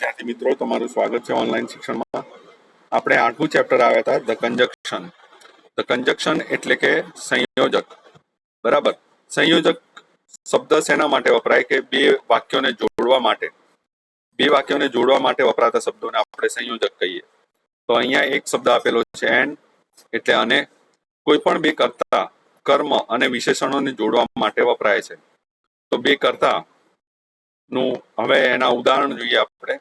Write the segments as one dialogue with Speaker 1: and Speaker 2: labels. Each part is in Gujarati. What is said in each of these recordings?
Speaker 1: વિદ્યાર્થી મિત્રો, તમારું સ્વાગત છે ઓનલાઈન શિક્ષણમાં. આપણે 8મું ચેપ્ટર આવ્યા હતા, ધ કંજક્શન. ધ કંજક્શન એટલે કે સંયોજક. બરાબર. સંયોજક શબ્દ શેના માટે વપરાય કે બે વાક્યોને જોડવા માટે. બે વાક્યોને જોડવા માટે વપરાતા શબ્દોને આપણે સંયોજક કહીએ. તો અહીંયા એક શબ્દ આપેલો છે એન્ડ, એટલે અને. કોઈ પણ બે કર્તા, કર્મ અને વિશેષણોને જોડવા માટે વપરાય છે. તો બે કર્તા નું હવે એના ઉદાહરણ જોઈએ આપણે.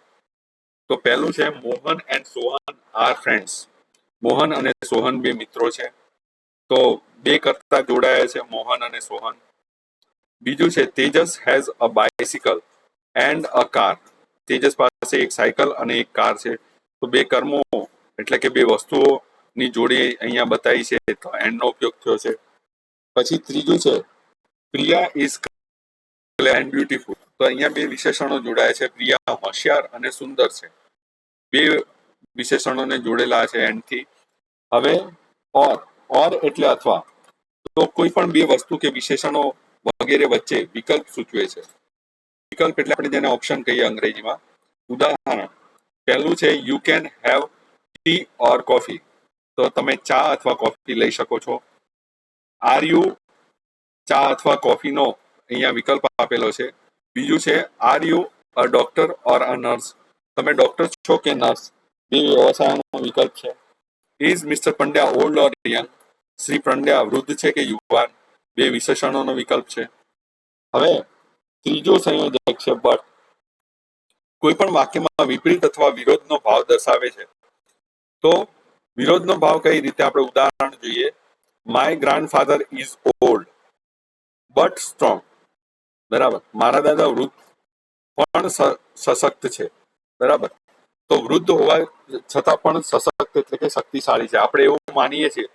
Speaker 1: તો પહેલું છે Mohan and Sohan are friends. Mohan અને સોહન બે મિત્રો છે. તો બે કર્તા જોડાયા છે, મોહન અને સોહન. બીજું છે Tejas has a bicycle and a car. Tejas પાસે એક સાયકલ અને એક કાર છે. તો બે કર્મો એટલે કે બે વસ્તુઓની જોડી અહીંયા બતાવી છે, તો એન્ડ નો ઉપયોગ થયો છે. પછી ત્રીજું છે પ્રિયા ઇઝ એન્ડ બ્યુટીફુલ. તો અહીંયા બે વિશેષણો જોડાયા છે, પ્રિયા હોશિયાર અને સુંદર છે. બે વિશેષણોને જોડેલા છે એન્ડ થી. હવે ઓર એટલે અથવા. તો કોઈ પણ બે વસ્તુ કે વિશેષણો વગેરે વચ્ચે વિકલ્પ સૂચવે છે. વિકલ્પ એટલે આપણે જેને ઓપ્શન કહીએ અંગ્રેજીમાં. ઉદાહરણ પહેલું છે you can have T or coffee. તો તમે ચા અથવા કોફી લઈ શકો છો. આર યુ, ચા અથવા કોફીનો અહીંયા વિકલ્પ આપેલો છે. બીજું છે are you a doctor or a nurse. તમે ડોક્ટર છો કે નર્સ. બે વ્યવસાયનો વિકલ્પ છે. Is mister Pandya old or young. Shri Pandya વૃદ્ધ છે કે યુવાન. બે વિશેષણોનો વિકલ્પ છે. હવે ત્રીજો સંયોજક છે બટ. કોઈ પણ વાક્યમાં વિપરીત અથવા વિરોધનો ભાવ દર્શાવે છે. તો વિરોધનો ભાવ કઈ રીતે, આપણે ઉદાહરણ જોઈએ. My grandfather is old but strong. બરાબર. મારા દાદા વૃદ્ધ પણ સશક્ત છે. બરાબર. તો વૃદ્ધ હોવા છતાં પણ સશક્ત એટલે કે શક્તિશાળી છે. આપણે એવું માનીએ છીએ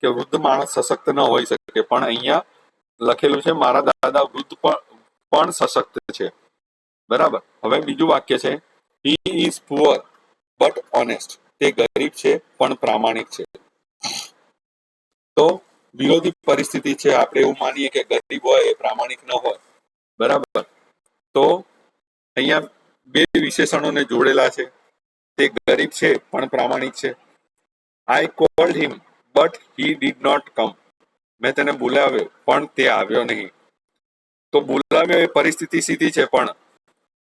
Speaker 1: કે વૃદ્ધ માણસ સશક્ત ન હોઈ શકે, પણ અહીંયા લખેલું છે મારા દાદા વૃદ્ધ પણ સશક્ત છે. બરાબર. હવે બીજું વાક્ય છે he is poor but honest. તે ગરીબ છે પણ પ્રામાણિક છે. તો વિરોધી પરિસ્થિતિ છે, આપણે એવું માનીએ કે ગરીબ હોય એ પ્રામાણિક ન હોય. બરાબર. તો અહીંયા બે વિશેષણોને જોડેલા છે. તે ગરીબ છે પણ પ્રામાણિક છે. I called him but he did not come. મેં તેને બોલાવ્યો પણ તે આવ્યો નહીં. તો બોલાવ્યો એ પરિસ્થિતિ સીધી છે, પણ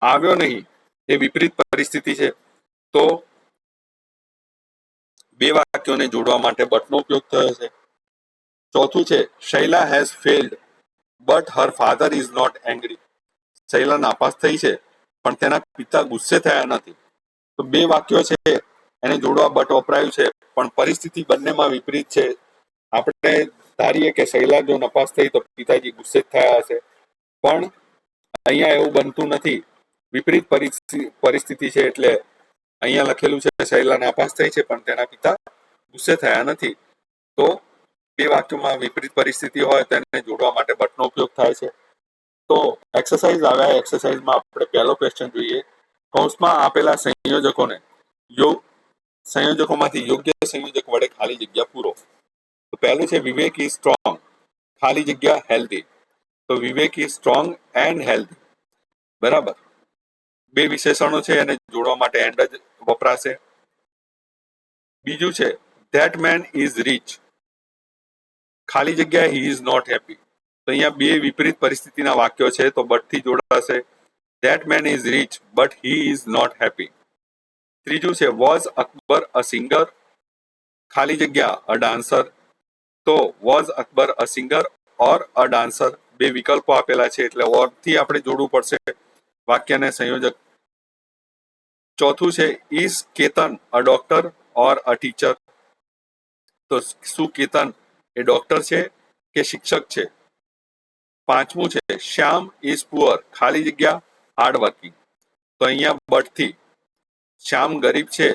Speaker 1: આવ્યો નહીં એ વિપરીત પરિસ્થિતિ છે. તો બે વાક્યોને જોડવા માટે બટનો ઉપયોગ થયો છે. ચોથું છે Shaila has failed but her father is not angry. Shaila નાપાસ થઈ છે પણ તેના પિતા ગુસ્સે થયા નથી. તો બે વાક્યો છે એને જોડવા બટ વપરાયું છે, પણ પરિસ્થિતિ બંનેમાં વિપરીત છે. આપણે ધારીએ કે શૈલા જો નપાસ થઈ તો પિતાજી ગુસ્સે થયા હશે, પણ અહીંયા એવું બનતું નથી. વિપરીત પરિસ્થિતિ છે, એટલે અહીંયા લખેલું છે શૈલા નાપાસ થઈ છે પણ તેના પિતા ગુસ્સે થયા નથી. તો બે વાક્યોમાં વિપરીત પરિસ્થિતિ હોય તેને જોડવા માટે બટનો ઉપયોગ થાય છે. તો એક્સરસાઇઝ આવ્યા. એક્સરસાઇઝમાં આપણે પહેલો ક્વેશ્ચન જોઈએ. કૌંસમાં આપેલા સંયોજકોમાંથી યોગ્ય સંયોજક વડે ખાલી જગ્યા પૂરો. તો પહેલું છે વિવેક ઇઝ સ્ટ્રોંગ, ખાલી જગ્યા હેલ્ધી. તો વિવેક ઇઝ સ્ટ્રોંગ એન્ડ હેલ્ધી. બરાબર. બે વિશેષણો છે એને જોડવા માટે એન્ડ જ વપરાશે. બીજું છે ધેટ મેન ઇઝ રીચ, ખાલી જગ્યા હી ઇઝ નોટ હેપી. તો અહીંયા બે વિપરીત પરિસ્થિતિના વાક્યો છે, તો બટ થી જોડાશે. That man is rich but he is not happy. ત્રીજું છે વોઝ અકબર અ સિંગર, ખાલી જગ્યા અ ડાન્સર. તો was Akbar a singer or a dancer. બે વિકલ્પો આપેલા છે, એટલે ઓર થી આપણે જોડવું પડશે વાક્યને સંયોજક. ચોથું છે is Ketan a doctor or a teacher. તો શું કેતન એ ડોક્ટર છે કે શિક્ષક છે. પાંચમું છે શ્યામ ઇઝ પુઅર, ખાલી જગ્યા હાર્ડ વર્કિંગ. તો અહીંયા બટ થી શ્યામ ગરીબ છે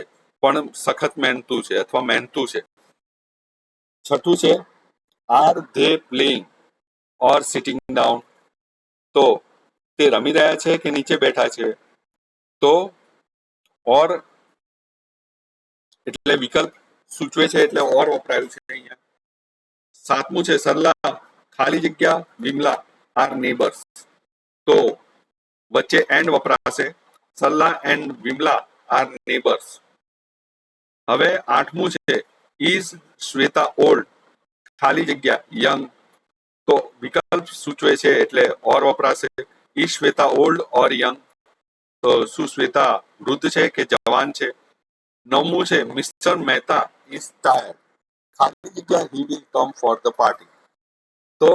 Speaker 1: પણ સખત મહેનતુ છે અથવા મહેનતુ છે. છઠ્ઠું છે R they playing or sitting down. તો તે રમી રહ્યા છે કે નીચે બેઠા છે. તો ઓર એટલે વિકલ્પ સૂચવે છે, એટલે ઓર વપરાયું છે અહીંયા. સાતમું છે સરલા ખાલી જગ્યા વિમલા આર નેબર્સ. તો વચ્ચે એન્ડ વપરાશે. Salla and Vimala R neighbours. હવે આઠમું છે ઇઝ શ્વેતા ઓલ્ડ, ખાલી જગ્યા યંગ. તો વિકલ્પ સૂચવે છે એટલે ઓર વપરાશે. Is Shweta old or young, તો શું શ્વેતા વૃદ્ધ છે કે જવાન છે. નવમું છે મિસ્ટર મહેતા ઇઝ ટાયર્ડ, ખાલી જગ્યા he will come for the party. તો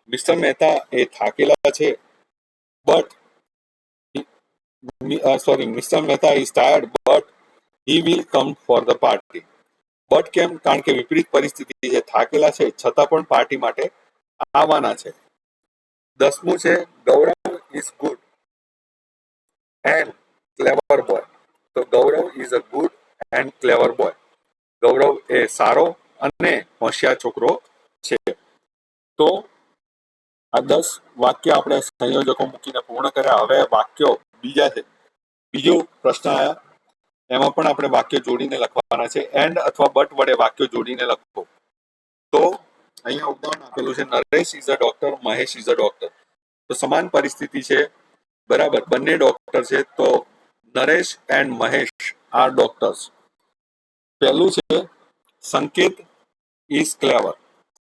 Speaker 1: મિસ્ટર મહેતા એ થાકેલા છે, but sorry, mister Mehta is tired but he will come for the party. But કેમ? કારણ કે વિપરીત પરિસ્થિતિ છે, થાકેલા છે છતાં પણ પાર્ટી માટે આવવાના છે. દસમું છે Gaurav is good and clever boy. તો Gaurav is a good and clever boy. Gaurav એ સારો અને હોશિયાર છોકરો છે. તો આ 10 વાક્ય આપણે સંયોજકો મૂકીને પૂર્ણ કર્યા. હવે વાક્યો બીજા છે. બીજો પ્રશ્ન આયા, એમાં પણ આપણે વાક્ય જોડીને લખવાના છે. એન્ડ અથવા બટ વડે વાક્યો જોડીને લખો. તો અહીંયા ઉદાહરણ આપેલું છે, Naresh is a doctor, Mahesh is a doctor. તો સમાન પરિસ્થિતિ છે, બરાબર, બંને ડોક્ટર છે, તો Naresh and Mahesh are doctors. પહેલું છે સંકેત ઇઝ ક્લેવર,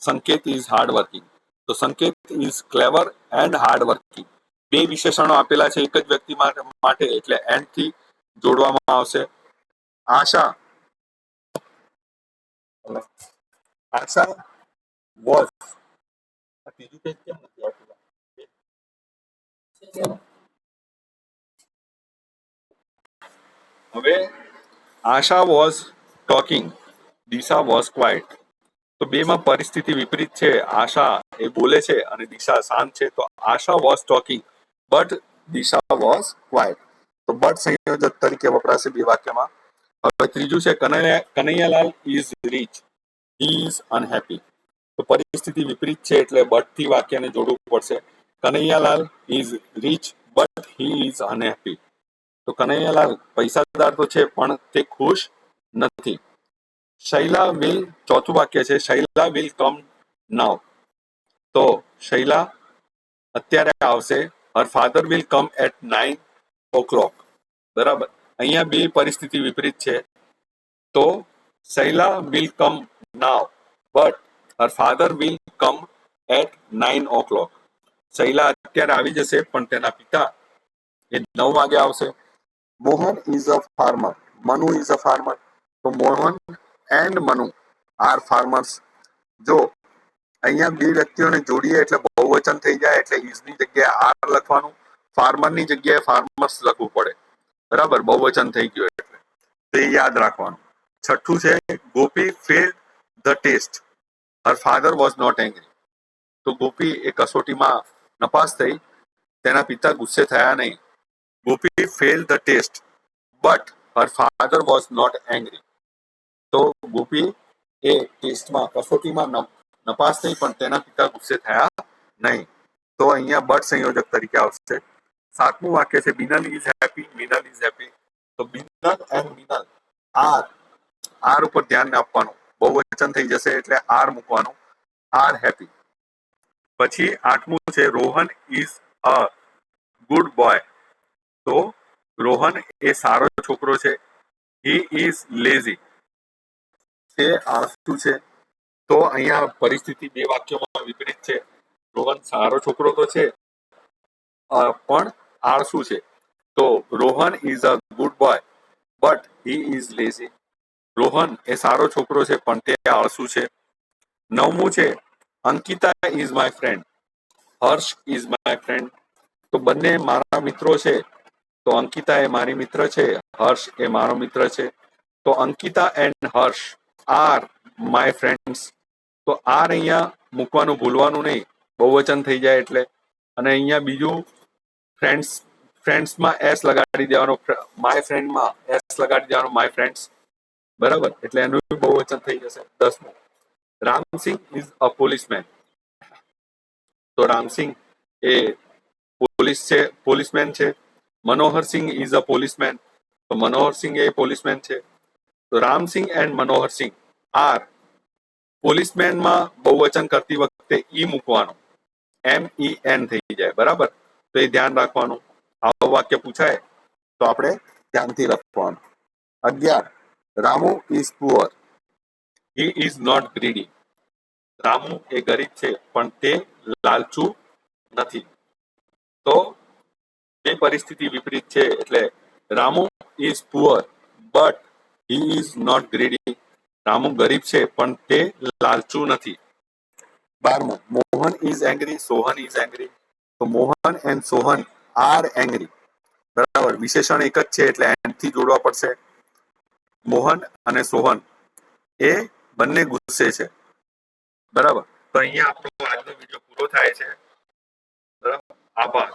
Speaker 1: સંકેત ઇઝ હાર્ડ વર્કિંગ. તો સંકેત is clever and hard working. બે વિશેષણો આપેલા છે એક જ વ્યક્તિ માટે, એટલે એન્ડ થી જોડવામાં આવશે. આશા આશા વોઝ, ત્રીજું પેજ કેમ નથી આપેલા? હવે Asha was talking, Disha was quiet. તો બેમાં પરિસ્થિતિ વિપરીત છે. આશા એ બોલે છે અને દિશા શાંત છે. તો Asha was talking but Disha was quiet. તો બટ સંયોજક તરીકે વપરાશે બે વાક્યમાં. હવે ત્રીજું છે Kanaiyalal is rich, he is unhappy. તો પરિસ્થિતિ વિપરીત છે એટલે બટ થી વાક્યને જોડવું પડશે. Kanaiyalal is rich but he is unhappy. તો કનૈયાલાલ પૈસાદાર તો છે પણ તે ખુશ નથી. શૈલા વિલ, ચોથું વાક્ય છે શૈલા વિલ કમ નાઉ. તો શૈલા અત્યારે આવશે. Her father will come at 9 o'clock. બરાબર, અહીંયા બે પરિસ્થિતિ વિપરીત છે. તો Shaila will come now but her father will come at 9 o'clock. Shaila અત્યારે આવી જશે પણ તેના પિતા એ 9 વાગે આવશે. Mohan is a farmer, Manu is a farmer. તો Mohan and Manu are farmers. જો અહીંયા બે વ્યક્તિઓને જોડીએ એટલે બહુવચન થઈ જાય, એટલે ઇઝ ની જગ્યાએ આર લખવાનું, ફાર્મર ની જગ્યાએ ફાર્મર્સ લખવું પડે. બરાબર, બહુવચન થઈ ગયું એટલે તે યાદ રાખવાનું. છઠ્ઠું છે Gopi failed the test, her father was not angry. તો ગોપી એ કસોટીમાં નપાસ થઈ, તેના પિતા ગુસ્સે થયા નહીં. Gopi failed the test but her father was not angry. તો ગોપી એ ટેસ્ટમાં, કસોટીમાં નપાસ થઈ પણ તેના પિતા ગુસ્સે થયા નહીં. તો અહીંયા બટ સંયોજક તરીકે આવશે. સાતમું વાક્ય છે Binal is happy, Minal is happy. તો Binal and Minal are, are ઉપર ધ્યાન આપવાનું, બહુવચન થઈ જશે એટલે આર મૂકવાનું, આર હેપી. પછી આઠમું છે Rohan is a good boy. તો રોહન એ સારો છોકરો છે. હી ઇઝ લેઝી, તે આળસુ છે. તો અહીંયા પરિસ્થિતિ બે વાક્યોમાં વિપરીત છે. રોહન સારો છોકરો તો છે પણ આળસુ છે. તો Rohan is a good boy but he is lazy. Rohan એ સારો છોકરો છે પણ તે આળસુ છે. નવમું છે Ankita is my friend, Harsh is my friend. તો બંને મારા મિત્રો છે. તો અંકિતા એ મારી મિત્ર છે, હર્ષ એ મારો મિત્ર છે. તો Ankita and Harsh are my friends. તો આર અહીંયા મૂકવાનું ભૂલવાનું નહીં, બહુવચન થઈ જાય એટલે. અને અહીંયા બીજું ફ્રેન્ડ્સ, ફ્રેન્ડ્સમાં એસ લગાડી દેવાનો, માય ફ્રેન્ડમાં એસ લગાડી દેવાનો, માય ફ્રેન્ડ્સ. બરાબર, એટલે એનું બહુવચન થઈ જશે. 10મું રામસિંહ ઇઝ અ પોલીસમેન. તો રામસિંહ એ પોલીસ છે, પોલીસમેન છે. Manoharsinh is a policeman. તો મનોહરસિંહ એ પોલીસમેન છે. તો રામસિંહ એન્ડ મનોહરસિંહ આર, પોલીસમેનમાં બહુવચન કરતી વખતે ઈ મૂકવાનું, MEN થઈ જાય. બરાબર, તો એ ધ્યાન રાખવાનું. આવું વાક્ય પૂછાય તો આપણે ધ્યાનથી લખવાનું. 11. Ramu is poor. He is not greedy. Ramu એ ગરીબ છે પણ તે લાલચુ નથી. તો બે પરિસ્થિતિ વિપરીત છે એટલે Ramu is poor but he is not greedy. Ramu ગરીબ છે પણ તે લાલચુ નથી. 12. Mohan is angry. Sohan is angry. તો Mohan and Sohan are angry. બરાબર, વિશેષણ એક જ છે એટલે એન્ડ થી જોડવા પડશે. મોહન અને સોહન એ બંને ગુસ્સે છે. બરાબર, તો અહીંયા આપણો આજનો વિડીયો પૂરો થાય છે. બરાબર, આભાર.